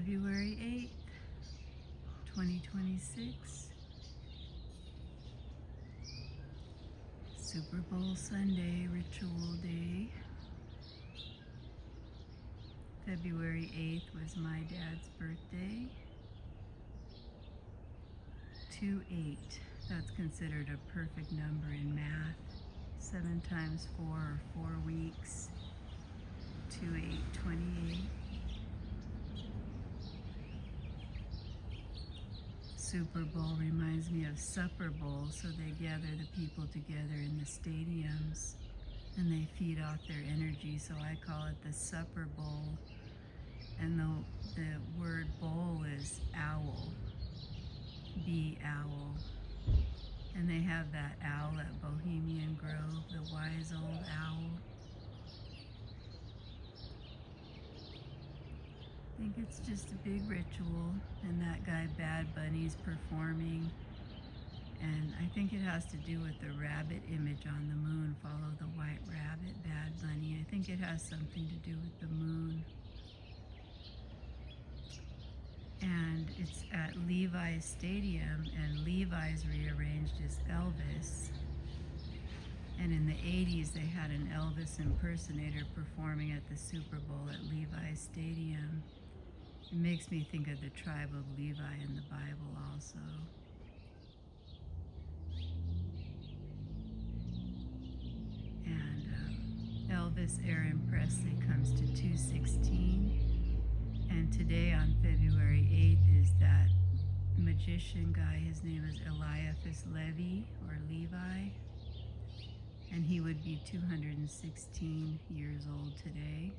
February 8th, 2026, Super Bowl Sunday Ritual Day. February 8th was my dad's birthday. 2-8, that's considered a perfect number in math. 7 times 4 or 4 weeks. 2-8, 28. Super Bowl reminds me of Supper Bowl, so they gather the people together in the stadiums and they feed off their energy, so I call it the Supper Bowl. And the word bowl is owl, B-owl. And they have that owl at Bohemian Grove, the wise old owl. I think it's just a big ritual, and that guy Bad Bunny's performing, and I think it has to do with the rabbit image on the moon. Follow the white rabbit, Bad Bunny. I think it has something to do with the moon. And it's at Levi's Stadium, and Levi's rearranged as Elvis. And in the 80s, they had an Elvis impersonator performing at the Super Bowl at Levi's Stadium. It makes me think of the tribe of Levi in the Bible also. And Elvis Aaron Presley comes to 216. And today on February 8th is that magician guy. His name is Eliphas Levi or Levi. And he would be 216 years old today.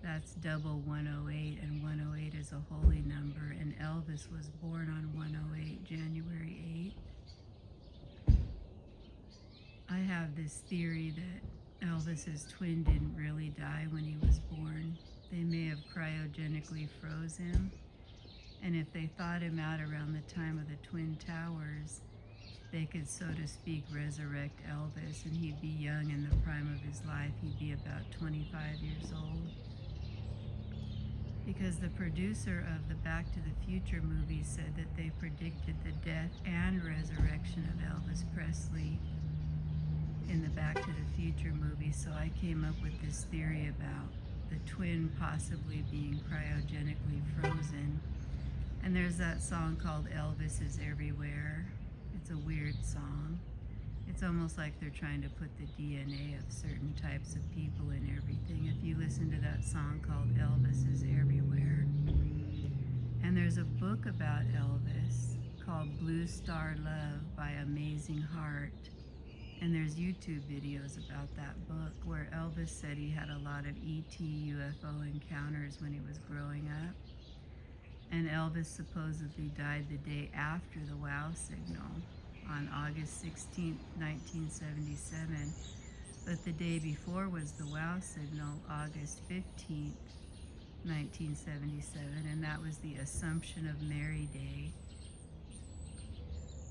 That's double 108, and 108 is a holy number, and Elvis was born on 108, January 8th. I have this theory that Elvis's twin didn't really die when he was born. They may have cryogenically froze him, and if they thawed him out around the time of the Twin Towers, they could, so to speak, resurrect Elvis, and he'd be young in the prime of his life. He'd be about 25 years old. Because the producer of the Back to the Future movie said that they predicted the death and resurrection of Elvis Presley in the Back to the Future movie. So I came up with this theory about the twin possibly being cryogenically frozen. And there's that song called Elvis is Everywhere. It's a weird song. It's almost like they're trying to put the DNA of certain types of people in everything. If you listen to that song called Elvis is Everywhere. And there's a book about Elvis called Blue Star Love by Amazing Heart. And there's YouTube videos about that book where Elvis said he had a lot of ET UFO encounters when he was growing up. And Elvis supposedly died the day after the wow signal on August 16, 1977. But the day before was the wow signal, August 15, 1977, and that was the Assumption of Mary Day.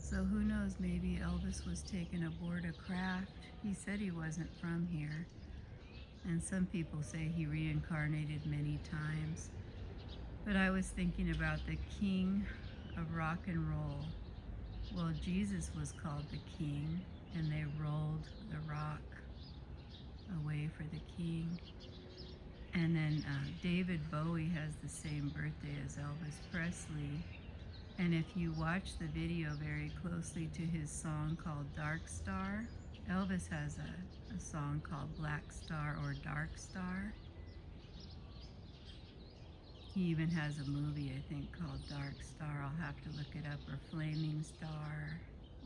So who knows, maybe Elvis was taken aboard a craft. He said he wasn't from here. And some people say he reincarnated many times. But I was thinking about the king of rock and roll. Well, Jesus was called the king, and they rolled the rock away for the king. And then David Bowie has the same birthday as Elvis Presley. And if you watch the video very closely to his song called Dark Star, Elvis has a song called Black Star or Dark Star. He even has a movie, I think, called Dark Star. I'll have to look it up. Or Flaming Star,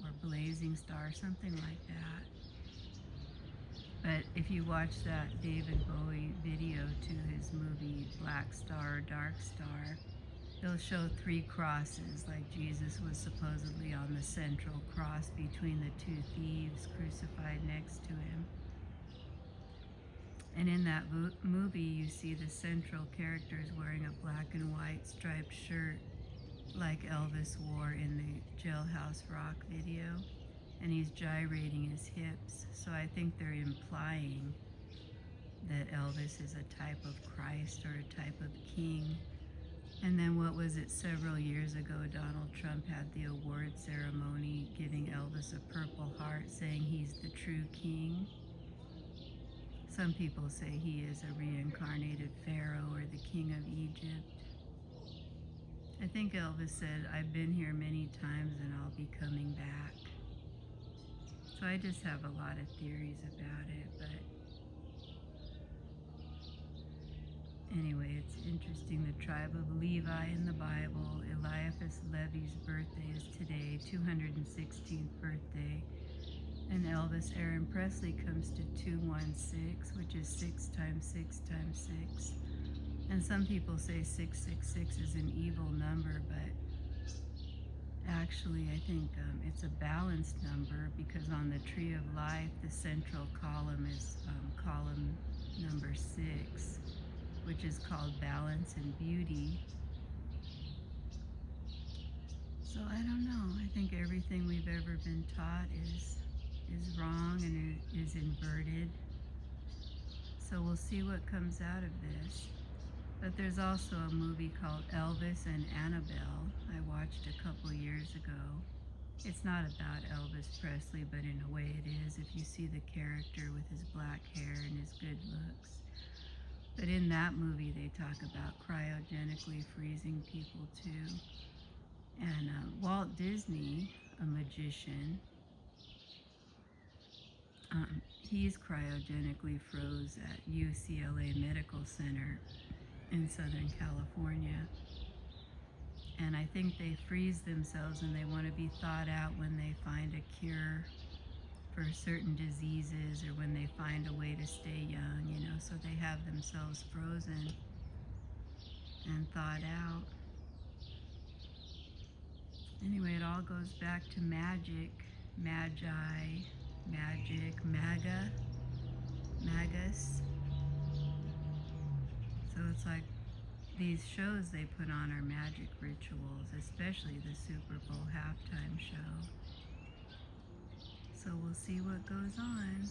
or Blazing Star, something like that. But if you watch that David Bowie video to his movie Black Star or Dark Star, they'll show 3 crosses, like Jesus was supposedly on the central cross between the 2 thieves crucified next to him. And in that movie, you see the central characters wearing a black and white striped shirt like Elvis wore in the Jailhouse Rock video. And he's gyrating his hips. So I think they're implying that Elvis is a type of Christ or a type of king. And then what was it, several years ago, Donald Trump had the award ceremony giving Elvis a Purple Heart, saying he's the true king. Some people say he is a reincarnated Pharaoh or the king of Egypt. I think Elvis said, I've been here many times and I'll be coming back. So I just have a lot of theories about it, but anyway, it's interesting. The tribe of Levi in the Bible, Eliphas Levi's birthday is today, 216th birthday. And Elvis Aaron Presley comes to 216, which is 6 times 6 times 6. And some people say 666 is an evil number, but actually I think it's a balanced number, because on the Tree of Life, the central column is column number 6, which is called balance and beauty. So I don't know. I think everything we've ever been taught is wrong and is inverted. So we'll see what comes out of this. But there's also a movie called Elvis and Annabelle I watched a couple years ago. It's not about Elvis Presley, but in a way it is, if you see the character with his black hair and his good looks. But in that movie they talk about cryogenically freezing people too. And Walt Disney, a magician, he's cryogenically froze at UCLA Medical Center in Southern California. And I think they freeze themselves and they want to be thawed out when they find a cure for certain diseases or when they find a way to stay young, you know, so they have themselves frozen and thawed out. Anyway, it all goes back to magic, magi, magic, magus. So it's like these shows they put on are magic rituals, especially the Super Bowl halftime show. So we'll see what goes on.